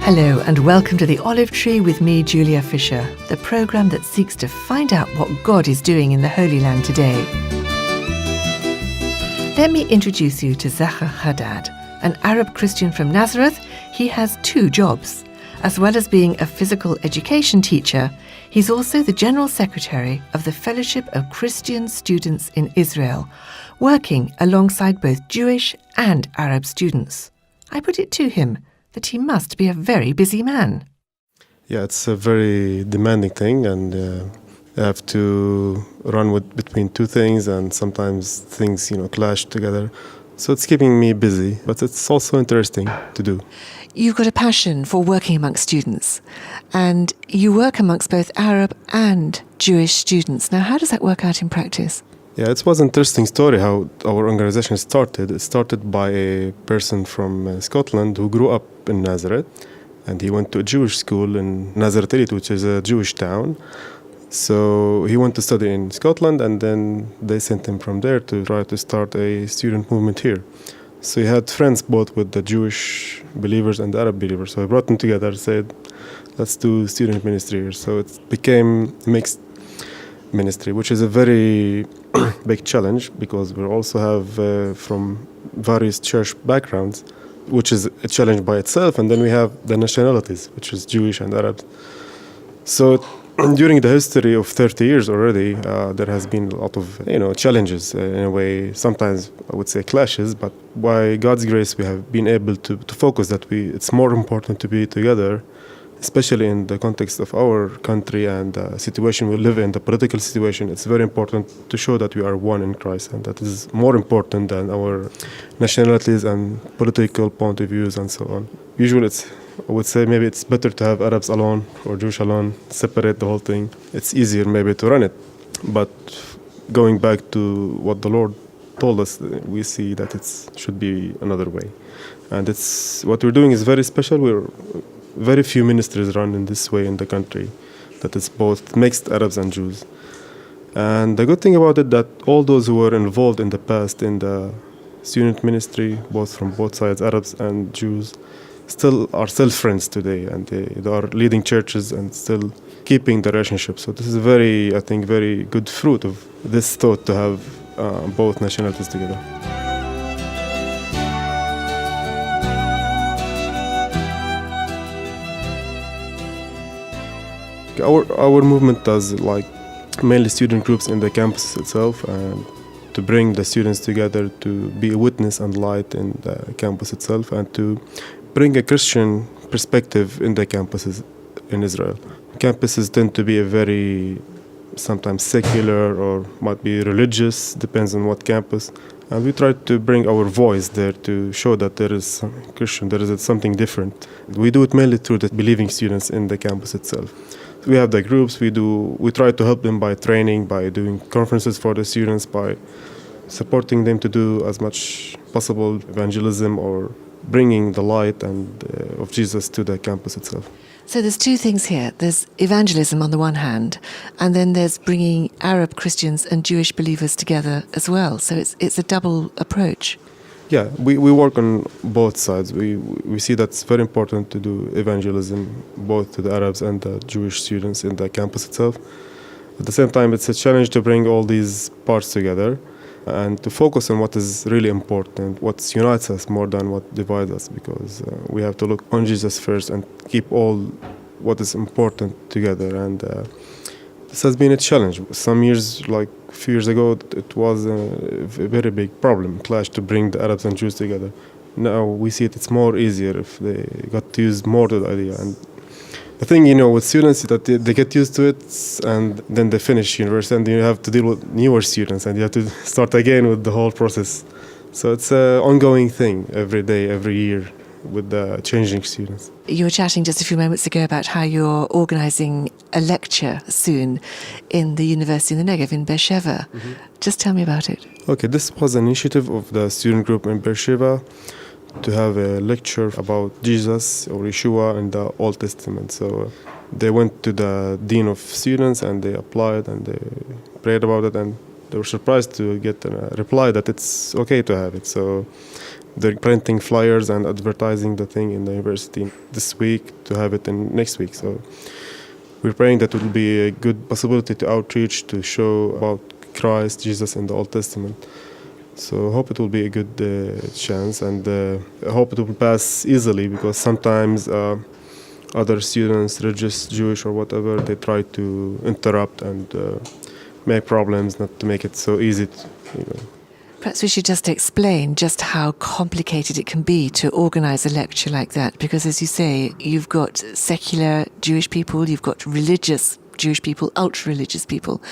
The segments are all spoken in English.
Hello and welcome to The Olive Tree with me, Julia Fisher, the programme that seeks to find out what God is doing in the Holy Land today. Let me introduce you to Zaher Haddad, an Arab Christian from Nazareth. He has two jobs. As well as being a physical education teacher, he's also the General Secretary of the Fellowship of Christian Students in Israel, working alongside both Jewish and Arab students. I put it to him that he must be a very busy man. Yeah, it's a very demanding thing, and I have to run between two things, and sometimes things, clash together. So it's keeping me busy, but it's also interesting to do. You've got a passion for working amongst students, and you work amongst both Arab and Jewish students. Now, how does that work out in practice? Yeah, it was an interesting story how our organization started. It started by a person from Scotland who grew up in Nazareth, and he went to a Jewish school in Nazareth, which is a Jewish town. So he went to study in Scotland, and then they sent him from there to try to start a student movement here. So he had friends both with the Jewish believers and the Arab believers. So he brought them together and said, let's do student ministry here. So it became a mixed ministry, which is a very big challenge because we also have from various church backgrounds, which is a challenge by itself. And then we have the nationalities, which is Jewish and Arab. So during the history of 30 years already, there has been a lot of challenges in a way. Sometimes I would say clashes, but by God's grace, we have been able to focus that it's more important to be together, especially in the context of our country and the situation we live in, the political situation. It's very important to show that we are one in Christ, and that is more important than our nationalities and political point of views and so on. Usually I would say maybe it's better to have Arabs alone or Jewish alone, separate the whole thing. It's easier maybe to run it. But going back to what the Lord told us, we see that it should be another way. And what we're doing is very special. Very few ministries run in this way in the country, that it's both mixed Arabs and Jews. And the good thing about it that all those who were involved in the past in the student ministry, both from both sides, Arabs and Jews, are still friends today, and they are leading churches and still keeping the relationship. So this is I think, very good fruit of this thought to have both nationalities together. Our movement does mainly student groups in the campus itself, and to bring the students together to be a witness and light in the campus itself, and to bring a Christian perspective in the campuses in Israel. Campuses tend to be a very sometimes secular or might be religious, depends on what campus. And we try to bring our voice there to show that there is Christian, there is something different. We do it mainly through the believing students in the campus itself. We have the groups, we try to help them by training, by doing conferences for the students, by supporting them to do as much possible evangelism or bringing the light of Jesus to the campus itself. So there's two things here. There's evangelism on the one hand, and then there's bringing Arab Christians and Jewish believers together as well. So it's a double approach. Yeah, we work on both sides. We see that's very important to do evangelism both to the Arabs and the Jewish students in the campus itself. At the same time, it's a challenge to bring all these parts together and to focus on what is really important, what unites us more than what divides us, because we have to look on Jesus first and keep all what is important together. And this has been a challenge. Some years, a few years ago, it was a very big problem, clash to bring the Arabs and Jews together. Now we see it's more easier if they got to use more of the idea. And the thing, with students is that they get used to it, and then they finish university, and you have to deal with newer students, and you have to start again with the whole process. So it's an ongoing thing every day, every year, with the changing students. You were chatting just a few moments ago about how you're organising a lecture soon in the University in the Negev in Beersheba. Mm-hmm. Just tell me about it. Okay, this was an initiative of the student group in Beersheba to have a lecture about Jesus or Yeshua in the Old Testament. So they went to the dean of students and they applied and they prayed about it, and they were surprised to get a reply that it's okay to have it. So they're printing flyers and advertising the thing in the university this week to have it in next week. So we're praying that it will be a good possibility to outreach, to show about Christ, Jesus in the Old Testament. So I hope it will be a good chance, and I hope it will pass easily, because sometimes other students, religious, Jewish or whatever, they try to interrupt and make problems, not to make it so easy. Perhaps we should just explain just how complicated it can be to organise a lecture like that, because as you say, you've got secular Jewish people, you've got religious Jewish people, ultra-religious people,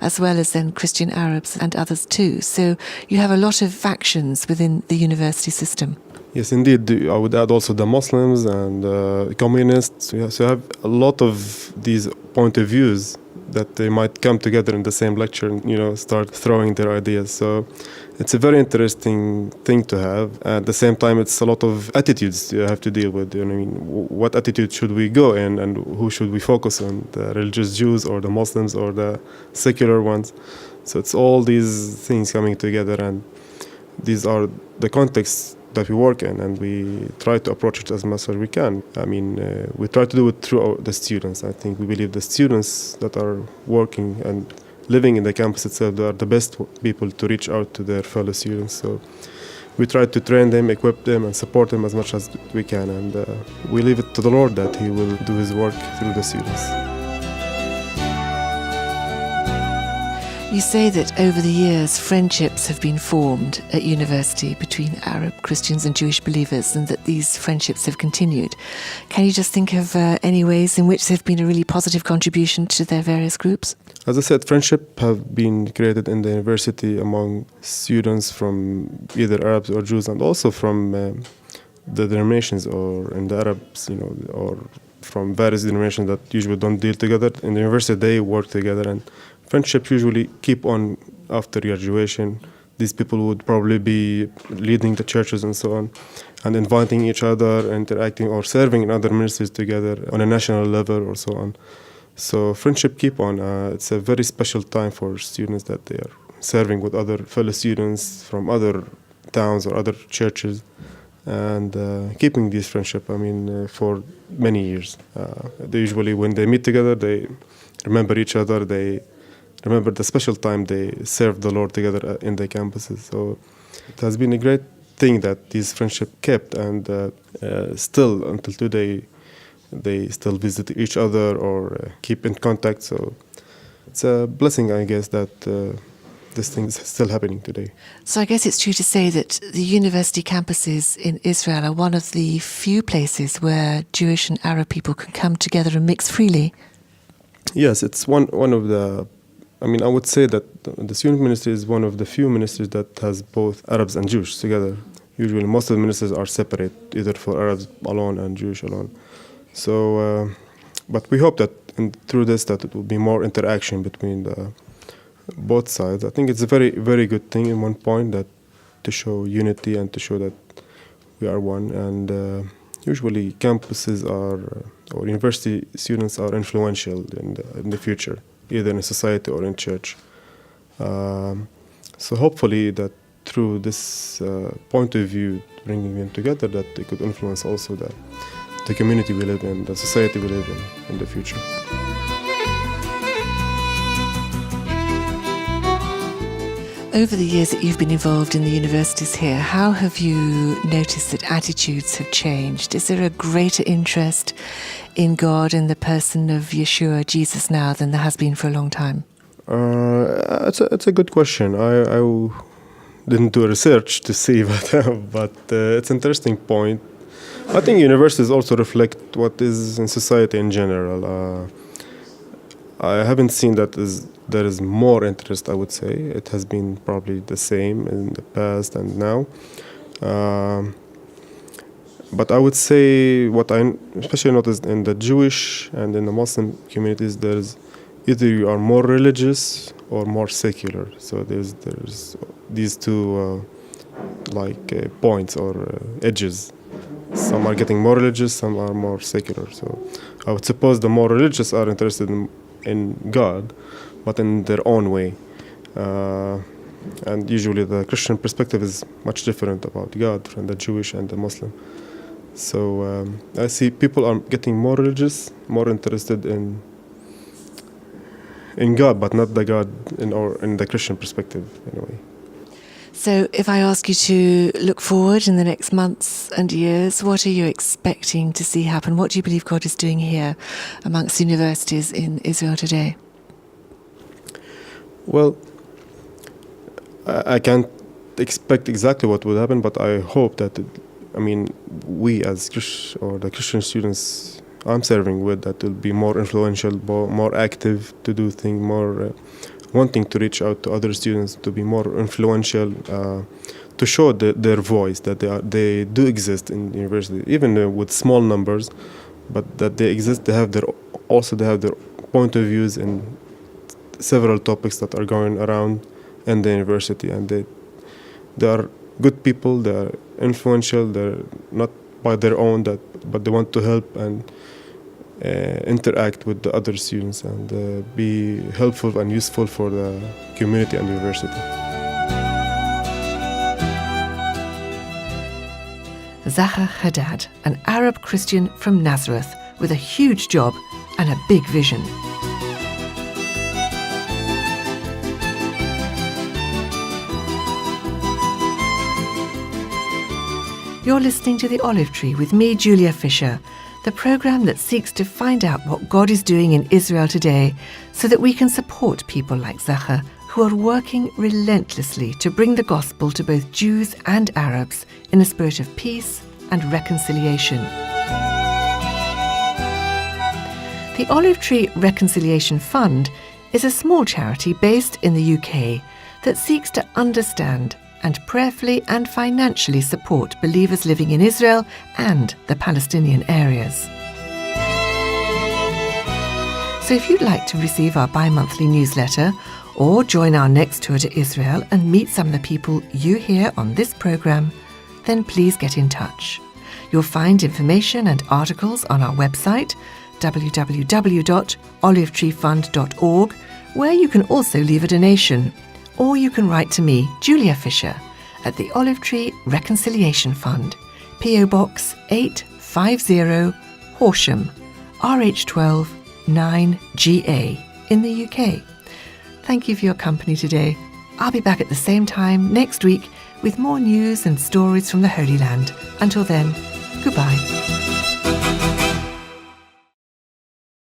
as well as then Christian Arabs and others too. So you have a lot of factions within the university system. Yes, indeed. I would add also the Muslims and communists. So you have a lot of these point of views that they might come together in the same lecture and, start throwing their ideas. So it's a very interesting thing to have. At the same time, it's a lot of attitudes you have to deal with. What attitude should we go in, and who should we focus on? The religious Jews or the Muslims or the secular ones? So it's all these things coming together, and these are the contexts that we work in, and we try to approach it as much as we can. We try to do it through the students. I think we believe the students that are working and living in the campus itself, they are the best people to reach out to their fellow students. So we try to train them, equip them, and support them as much as we can. And we leave it to the Lord that He will do His work through the students. You say that over the years, friendships have been formed at university between Arab Christians and Jewish believers, and that these friendships have continued. Can you just think of any ways in which they've been a really positive contribution to their various groups? As I said, friendship have been created in the university among students from either Arabs or Jews, and also from the denominations or in the Arabs, or from various denominations that usually don't deal together. In the university, they work together, and friendships usually keep on after graduation. These people would probably be leading the churches and so on, and inviting each other, interacting or serving in other ministries together on a national level or so on. So friendship keep on. It's a very special time for students that they are serving with other fellow students from other towns or other churches, and keeping this friendship, for many years. They usually, when they meet together, they remember each other, they remember the special time they served the Lord together in the campuses. So it has been a great thing that this friendship kept, and still until today they still visit each other or keep in contact. So it's a blessing, I guess, that this thing is still happening today. So I guess it's true to say that the university campuses in Israel are one of the few places where Jewish and Arab people can come together and mix freely. Yes, it's one of the... I would say that the student ministry is one of the few ministries that has both Arabs and Jewish together. Usually most of the ministries are separate, either for Arabs alone and Jewish alone. So, but we hope that through this that it will be more interaction between both sides. I think it's a very, very good thing in one point, that to show unity and to show that we are one. And usually campuses or university students are influential in the future, either in society or in church. So hopefully that through this point of view, bringing them together, that they could influence also the community we live in, the society we live in the future. Over the years that you've been involved in the universities here, how have you noticed that attitudes have changed? Is there a greater interest in God and the person of Yeshua, Jesus, now than there has been for a long time? It's a good question. I didn't do research to see, but it's an interesting point. I think universities also reflect what is in society in general. I haven't seen that there is more interest, I would say. It has been probably the same in the past and now. But I would say what I especially noticed in the Jewish and in the Muslim communities, there's either you are more religious or more secular. So there's these two points or edges. Some are getting more religious, some are more secular. So I would suppose the more religious are interested in God, but in their own way. And usually the Christian perspective is much different about God from the Jewish and the Muslim. So I see people are getting more religious, more interested in God, but not the God in the Christian perspective, in a way. So if I ask you to look forward in the next months and years, what are you expecting to see happen? What do you believe God is doing here amongst universities in Israel today? Well, I can't expect exactly what will happen, but I hope that, we as the Christian students I'm serving with, that will be more influential, more active to do things, more wanting to reach out to other students, to be more influential, to show their voice, that they do exist in the university, even with small numbers, but that they exist. They have their point of views in several topics that are going around in the university, and they are good people. They are influential. They're not by their own, but they want to help and interact with the other students and be helpful and useful for the community and university. Zaher Haddad, an Arab Christian from Nazareth with a huge job and a big vision. You're listening to The Olive Tree with me, Julia Fisher, the programme that seeks to find out what God is doing in Israel today so that we can support people like Zaher, who are working relentlessly to bring the gospel to both Jews and Arabs in a spirit of peace and reconciliation. The Olive Tree Reconciliation Fund is a small charity based in the UK that seeks to understand and prayerfully and financially support believers living in Israel and the Palestinian areas. So if you'd like to receive our bi-monthly newsletter or join our next tour to Israel and meet some of the people you hear on this programme, then please get in touch. You'll find information and articles on our website, www.olivetreefund.org, where you can also leave a donation. Or you can write to me, Julia Fisher, at the Olive Tree Reconciliation Fund, PO Box 850, Horsham, RH12 9GA in the UK. Thank you for your company today. I'll be back at the same time next week with more news and stories from the Holy Land. Until then, goodbye.